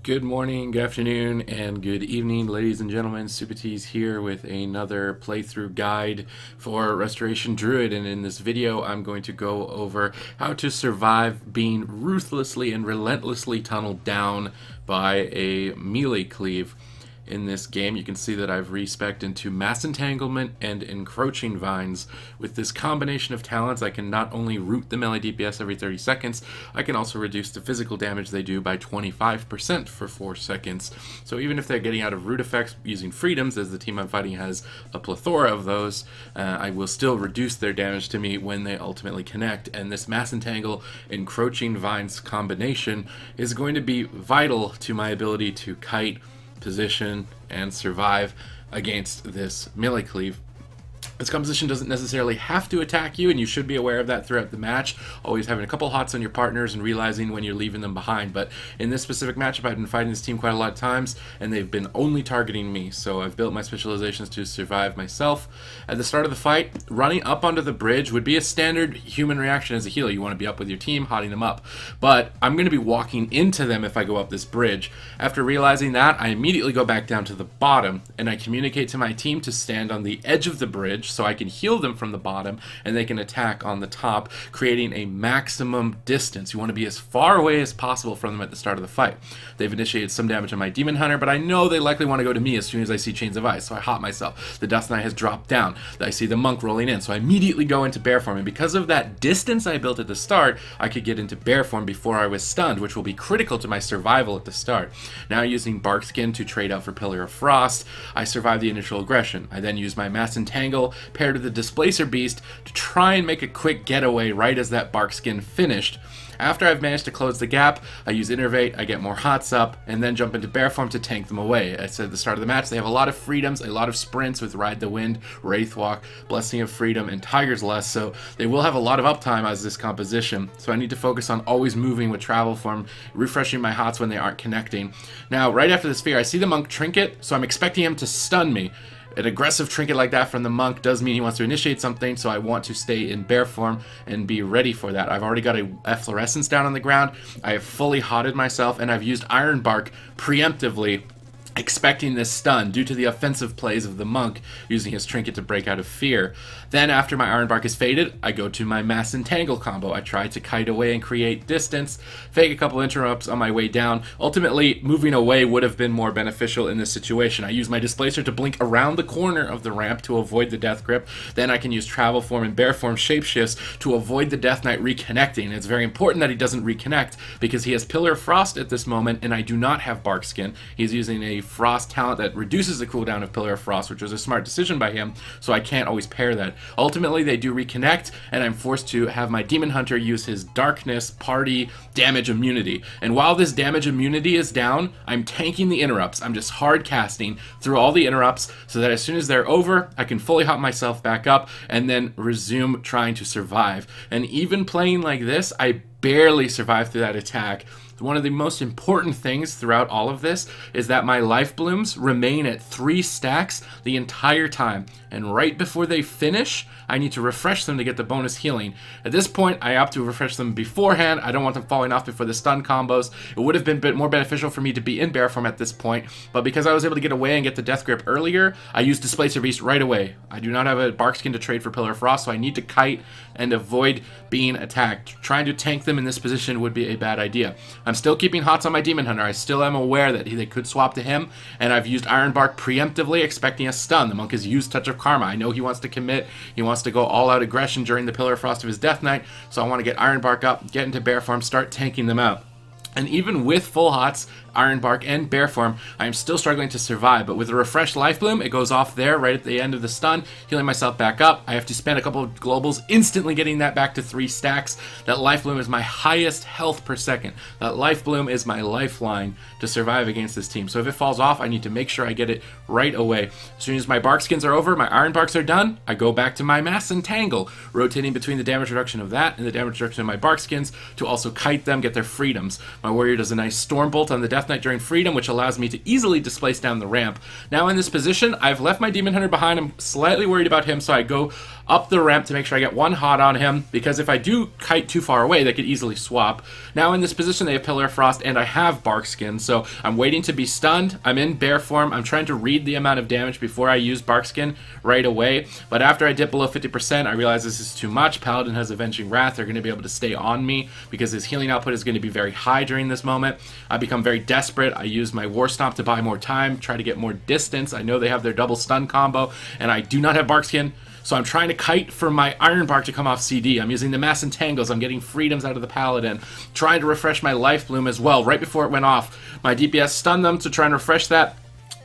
Good morning, good afternoon, and good evening, ladies and gentlemen. Supatease here with another playthrough guide for Restoration Druid, and in this video I'm going to go over how to survive being ruthlessly and relentlessly tunneled down by a melee cleave. In this game, you can see that I've respec'd into Mass Entanglement and Encroaching Vines. With this combination of talents, I can not only root the melee DPS every 30 seconds, I can also reduce the physical damage they do by 25% for 4 seconds. So even if they're getting out of root effects using freedoms, as the team I'm fighting has a plethora of those, I will still reduce their damage to me when they ultimately connect. And this Mass Entangle Encroaching Vines combination is going to be vital to my ability to kite, position, and survive against this melee cleave. This composition doesn't necessarily have to attack you, and you should be aware of that throughout the match, always having a couple hots on your partners and realizing when you're leaving them behind. But in this specific matchup, I've been fighting this team quite a lot of times, and they've been only targeting me, so I've built my specializations to survive myself. At the start of the fight, running up onto the bridge would be a standard human reaction as a healer. You want to be up with your team, hotting them up. But I'm going to be walking into them if I go up this bridge. After realizing that, I immediately go back down to the bottom, and I communicate to my team to stand on the edge of the bridge, so I can heal them from the bottom and they can attack on the top, creating a maximum distance. You want to be as far away as possible from them at the start of the fight. They've initiated some damage on my Demon Hunter, but I know they likely want to go to me as soon as I see Chains of Ice, so I hot myself. The Dust Knight has dropped down. I see the Monk rolling in, so I immediately go into bear form, and because of that distance I built at the start, I could get into bear form before I was stunned, which will be critical to my survival at the start. Now, using Barkskin to trade out for Pillar of Frost, I survive the initial aggression. I then use my Mass Entangle paired with the Displacer Beast to try and make a quick getaway right as that Barkskin finished. After I've managed to close the gap, I use Innervate, I get more hots up, and then jump into bear form to tank them away. I said at the start of the match, they have a lot of freedoms, a lot of sprints with Ride the Wind, Wraithwalk, Blessing of Freedom, and Tiger's Lust, so they will have a lot of uptime as this composition. So I need to focus on always moving with travel form, refreshing my hots when they aren't connecting. Now, right after the sphere, I see the Monk trinket, so I'm expecting him to stun me. An aggressive trinket like that from the Monk does mean he wants to initiate something, so I want to stay in bear form and be ready for that. I've already got a Efflorescence down on the ground, I have fully hotted myself, and I've used Iron Bark preemptively, expecting this stun due to the offensive plays of the Monk using his trinket to break out of fear. Then after my Iron Bark is faded, I go to my Mass Entangle combo. I try to kite away and create distance, fake a couple interrupts on my way down. Ultimately, moving away would have been more beneficial in this situation. I use my Displacer to blink around the corner of the ramp to avoid the Death Grip. Then I can use Travel Form and Bear Form shapeshifts to avoid the Death Knight reconnecting. It's very important that he doesn't reconnect because he has Pillar of Frost at this moment and I do not have Barkskin. He's using a Frost talent that reduces the cooldown of Pillar of Frost, which was a smart decision by him, so I can't always pair that. Ultimately, they do reconnect, and I'm forced to have my Demon Hunter use his Darkness Party damage immunity. And while this damage immunity is down, I'm tanking the interrupts. I'm just hard casting through all the interrupts so that as soon as they're over, I can fully hop myself back up and then resume trying to survive. And even playing like this, I barely survived through that attack. One of the most important things throughout all of this is that my life blooms remain at 3 stacks the entire time, and right before they finish, I need to refresh them to get the bonus healing. At this point, I opt to refresh them beforehand. I don't want them falling off before the stun combos. It would have been a bit more beneficial for me to be in bear form at this point, but because I was able to get away and get the Death Grip earlier, I used Displacer Beast right away. I do not have a Barkskin to trade for Pillar of Frost, so I need to kite and avoid being attacked. Trying to tank them in this position would be a bad idea. I'm still keeping hots on my Demon Hunter. I still am aware that they could swap to him, and I've used Iron Bark preemptively, expecting a stun. The Monk has used Touch of Karma. I know he wants to commit. He wants to go all-out aggression during the Pillar of Frost of his Death Knight, so I want to get Iron Bark up, get into bear form, start tanking them out. And even with full hots, Iron Bark, and bear form, I am still struggling to survive. But with a refreshed life bloom, it goes off there right at the end of the stun, healing myself back up. I have to spend a couple of globals, instantly getting that back to 3 stacks. That life bloom is my highest health per second. That life bloom is my lifeline to survive against this team. So if it falls off, I need to make sure I get it right away. As soon as my Barkskins are over, my Iron Barks are done, I go back to my Mass Entangle, rotating between the damage reduction of that and the damage reduction of my Barkskins to also kite them, get their freedoms. My warrior does a nice Storm Bolt on the Death Death Knight during freedom, which allows me to easily displace down the ramp. Now in this position, I've left my Demon Hunter behind. I'm slightly worried about him, so I go up the ramp to make sure I get one hot on him, because if I do kite too far away, they could easily swap. Now in this position, they have Pillar of Frost, and I have Bark Skin, so I'm waiting to be stunned. I'm in bear form. I'm trying to read the amount of damage before I use Bark Skin right away, but after I dip below 50%, I realize this is too much. Paladin has Avenging Wrath. They're going to be able to stay on me because his healing output is going to be very high during this moment. I become very desperate. I use my War Stomp to buy more time, try to get more distance. I know they have their double stun combo, and I do not have Bark Skin. So I'm trying to kite for my Iron Bark to come off CD. I'm using the Mass Entangles. I'm getting freedoms out of the Paladin. Trying to refresh my Life Bloom as well. Right before it went off, my DPS stunned them to try and refresh that.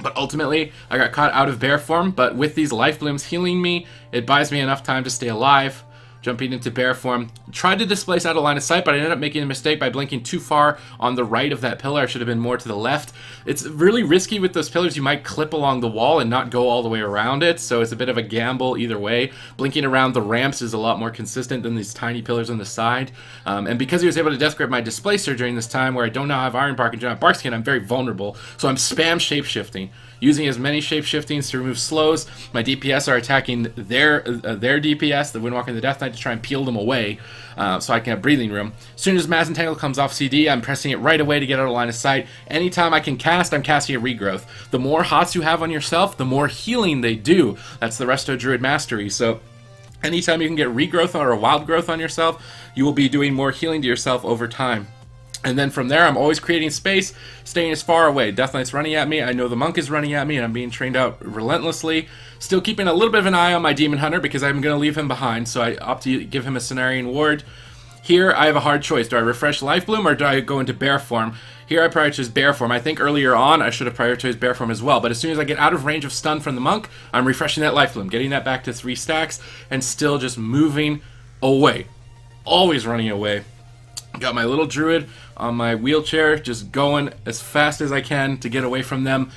But ultimately, I got caught out of bear form. But with these Life Blooms healing me, it buys me enough time to stay alive. Jumping into bear form. Tried to displace out of line of sight, but I ended up making a mistake by blinking too far on the right of that pillar. I should have been more to the left. It's really risky with those pillars. You might clip along the wall and not go all the way around it, so it's a bit of a gamble either way. Blinking around the ramps is a lot more consistent than these tiny pillars on the side. And because he was able to death grip my displacer during this time where I don't now have Iron Bark and don't have Bark Skin, I'm very vulnerable. So I'm spam shapeshifting. Using as many shapeshiftings to remove slows. My DPS are attacking their DPS, the Windwalker and the Death Knight, to try and peel them away so I can have breathing room. As soon as Mass Entangle comes off CD, I'm pressing it right away to get out of line of sight. Anytime I can cast, I'm casting a Regrowth. The more hots you have on yourself, the more healing they do. That's the Resto Druid Mastery. So anytime you can get Regrowth or a Wild Growth on yourself, you will be doing more healing to yourself over time. And then from there, I'm always creating space, staying as far away. Death Knight's running at me. I know the Monk is running at me, and I'm being trained out relentlessly. Still keeping a little bit of an eye on my Demon Hunter because I'm going to leave him behind, so I opt to give him a Cenarian Ward. Here, I have a hard choice. Do I refresh Life Bloom or do I go into bear form? Here, I prioritize bear form. I think earlier on, I should have prioritized bear form as well, but as soon as I get out of range of stun from the Monk, I'm refreshing that Life Bloom, getting that back to 3 stacks, and still just moving away. Always running away. Got my little Druid on my wheelchair, just going as fast as I can to get away from them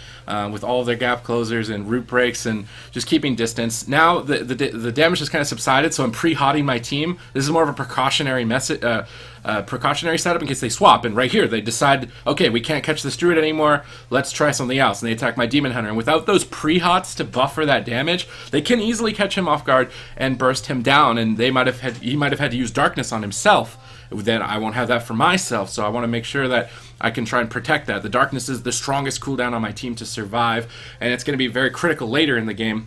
with all of their gap closers and root breaks and just keeping distance. Now the damage has kind of subsided, so I'm pre-hotting my team. This is more of a precautionary precautionary setup in case they swap. And right here, they decide, okay, we can't catch this Druid anymore. Let's try something else. And they attack my Demon Hunter. And without those pre-hots to buffer that damage, they can easily catch him off guard and burst him down. And he might have had to use Darkness on himself. Then I won't have that for myself, so I want to make sure that I can try and protect that. The Darkness is the strongest cooldown on my team to survive, and it's going to be very critical later in the game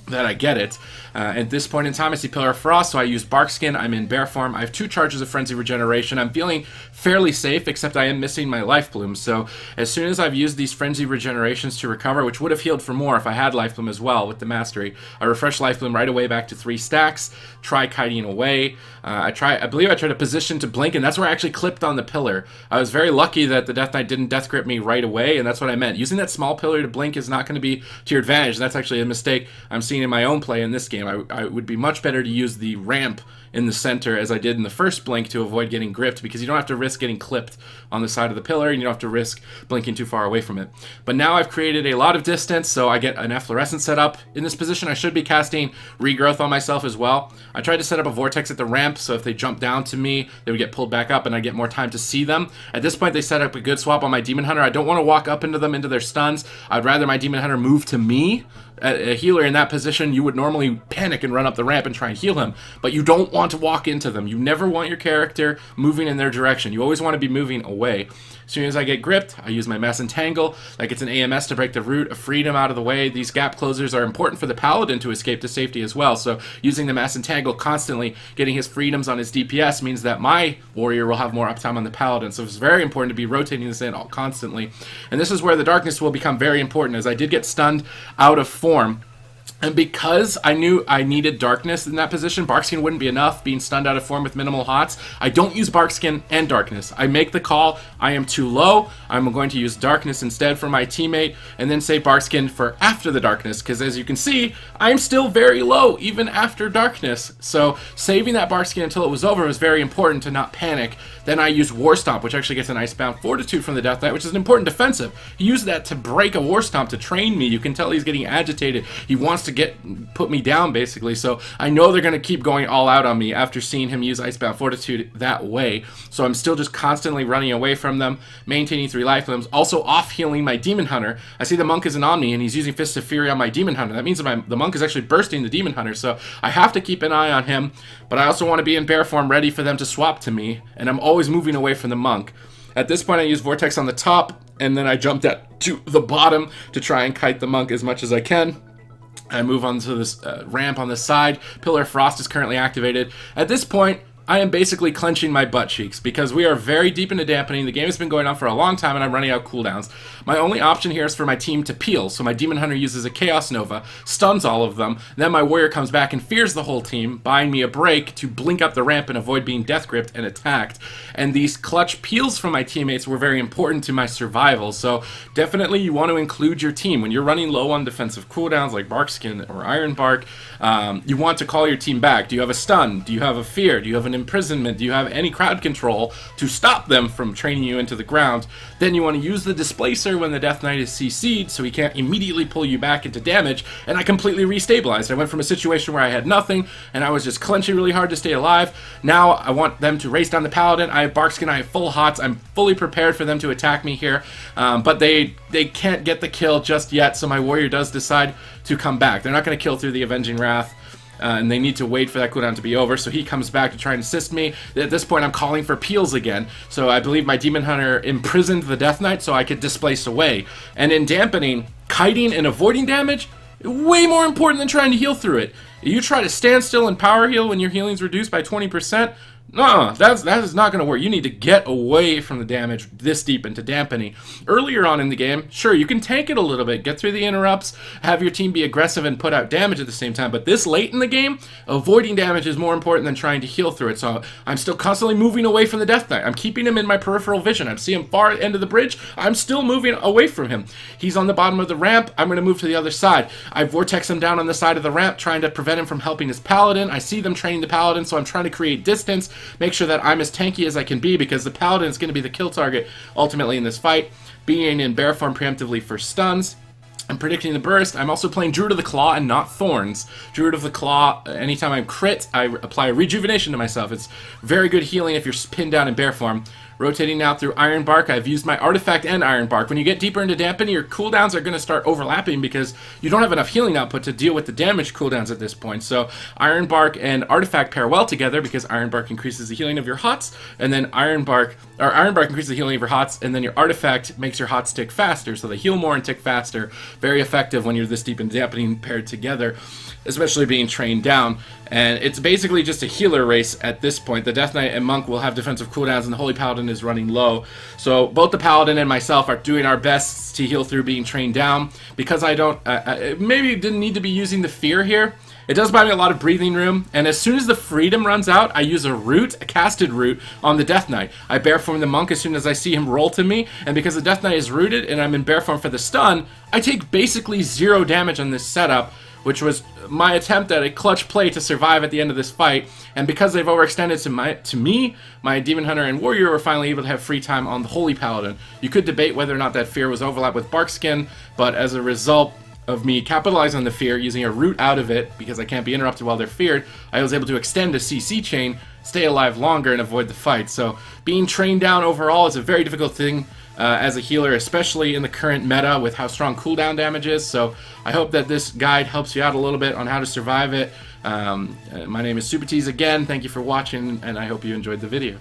that I get it. At this point in time, I see Pillar of Frost, so I use Bark Skin. I'm in bear form. I have 2 charges of Frenzy Regeneration. I'm feeling fairly safe, except I am missing my Life Bloom. So as soon as I've used these Frenzy Regenerations to recover, which would have healed for more if I had Life Bloom as well with the Mastery, I refresh Life Bloom right away back to 3 stacks, try kiting away. I believe I tried to position to blink, and that's where I actually clipped on the pillar. I was very lucky that the Death Knight didn't death grip me right away, and that's what I meant. Using that small pillar to blink is not going to be to your advantage. That's actually a mistake I'm seeing in my own play in this game. I would be much better to use the ramp in the center as I did in the first blink to avoid getting gripped, because you don't have to risk getting clipped on the side of the pillar, and you don't have to risk blinking too far away from it. But now I've created a lot of distance, so I get an Efflorescence set up. In this position, I should be casting Regrowth on myself as well. I tried to set up a Vortex at the ramp, so if they jump down to me, they would get pulled back up, and I get more time to see them. At this point, they set up a good swap on my Demon Hunter. I don't want to walk up into them, into their stuns. I'd rather my Demon Hunter move to me. A healer in that position, you would normally panic and run up the ramp and try and heal him, but you don't want to walk into them. You never want your character moving in their direction. You always want to be moving away. As soon as I get gripped, I use my Mass Entangle, like it's an AMS to break the root of freedom out of the way. These gap closers are important for the Paladin to escape to safety as well, so using the Mass Entangle constantly, getting his freedoms on his DPS, means that my warrior will have more uptime on the Paladin, so it's very important to be rotating this in constantly. And this is where the Darkness will become very important, as I did get stunned out of form. And because I knew I needed Darkness in that position, Bark Skin wouldn't be enough, being stunned out of form with minimal hots. I don't use Bark Skin and Darkness. I make the call, I am too low, I'm going to use Darkness instead for my teammate, and then save Bark Skin for after the Darkness, because as you can see, I'm still very low, even after Darkness. So saving that Bark Skin until it was over was very important to not panic. Then I used War Stomp, which actually gets an Icebound Fortitude from the Death Knight, which is an important defensive. He used that to break a War Stomp to train me. You can tell he's getting agitated. He wants to to put me down, basically. So I know they're going to keep going all out on me after seeing him use Icebound Fortitude that way. So I'm still just constantly running away from them, maintaining 3 life limbs, also off-healing my Demon Hunter. I see the Monk isn't on me, and he's using Fist of Fury on my Demon Hunter. That means that the Monk is actually bursting the Demon Hunter, so I have to keep an eye on him, but I also want to be in bear form ready for them to swap to me, and I'm always moving away from the Monk. At this point, I use Vortex on the top, and then I jump to the bottom to try and kite the Monk as much as I can. I move onto this ramp on the side. Pillar of Frost is currently activated. At this point, I am basically clenching my butt cheeks because we are very deep into dampening. The game has been going on for a long time and I'm running out cooldowns. My only option here is for my team to peel. So my Demon Hunter uses a Chaos Nova, stuns all of them. Then my Warrior comes back and fears the whole team, buying me a break to blink up the ramp and avoid being death gripped and attacked. And these clutch peels from my teammates were very important to my survival. So definitely you want to include your team. When you're running low on defensive cooldowns like Barkskin or Iron Bark, you want to call your team back. Do you have a stun? Do you have a fear? Do you have an imprisonment? Do you have any crowd control to stop them from training you into the ground? Then you want to use the Displacer when the Death Knight is CC'd so he can't immediately pull you back into damage, and I completely restabilized. I went from a situation where I had nothing and I was just clenching really hard to stay alive. Now I want them to race down the Paladin. I have Barkskin, I have full hots. I'm fully prepared for them to attack me here, but they can't get the kill just yet, so my Warrior does decide to come back. They're not going to kill through the Avenging Wrath. And they need to wait for that cooldown to be over, so he comes back to try and assist me. At this point, I'm calling for peels again, so I believe my Demon Hunter imprisoned the Death Knight so I could displace away. And in dampening, kiting and avoiding damage, way more important than trying to heal through it. You try to stand still and power heal when your healing's reduced by 20%, no, that is not going to work. You need to get away from the damage this deep into dampening. Earlier on in the game, sure, you can tank it a little bit, get through the interrupts, have your team be aggressive and put out damage at the same time, but this late in the game, avoiding damage is more important than trying to heal through it, so I'm still constantly moving away from the Death Knight. I'm keeping him in my peripheral vision. I see him far end of the bridge, I'm still moving away from him. He's on the bottom of the ramp, I'm going to move to the other side. I vortex him down on the side of the ramp, trying to prevent him from helping his Paladin. I see them training the Paladin, so I'm trying to create distance, make sure that I'm as tanky as I can be, because the Paladin is going to be the kill target ultimately in this fight. Being in bear form preemptively for stuns, I'm predicting the burst. I'm also playing Druid of the Claw and not Thorns. Druid of the Claw, anytime I crit, I apply a rejuvenation to myself. It's very good healing if you're pinned down in bear form. Rotating now through Iron Bark, I've used my Artifact and Iron Bark. When you get deeper into dampening, your cooldowns are going to start overlapping because you don't have enough healing output to deal with the damage cooldowns at this point. So Iron Bark and Artifact pair well together because Iron Bark increases the healing of your hots, and then Iron Bark increases the healing of your hots, and then your Artifact makes your hots tick faster, so they heal more and tick faster. Very effective when you're this deep in dampening paired together, especially being trained down. And it's basically just a healer race at this point. The Death Knight and Monk will have defensive cooldowns, and the Holy Paladin is running low. So both the Paladin and myself are doing our best to heal through being trained down. Because I don't, maybe didn't need to be using the Fear here. It does buy me a lot of breathing room, and as soon as the Freedom runs out, I use a root, a casted root, on the Death Knight. I bear form the Monk as soon as I see him roll to me, and because the Death Knight is rooted and I'm in bear form for the stun, I take basically 0 damage on this setup, which was my attempt at a clutch play to survive at the end of this fight. And because they've overextended to me, my Demon Hunter and Warrior were finally able to have free time on the Holy Paladin. You could debate whether or not that Fear was overlapped with Barkskin, but as a result of me capitalizing on the Fear, using a root out of it, because I can't be interrupted while they're feared, I was able to extend a CC chain, stay alive longer, and avoid the fight. So being trained down overall is a very difficult thing as a healer, especially in the current meta with how strong cooldown damage is. So I hope that this guide helps you out a little bit on how to survive it. My name is Supatease again. Thank you for watching, and I hope you enjoyed the video.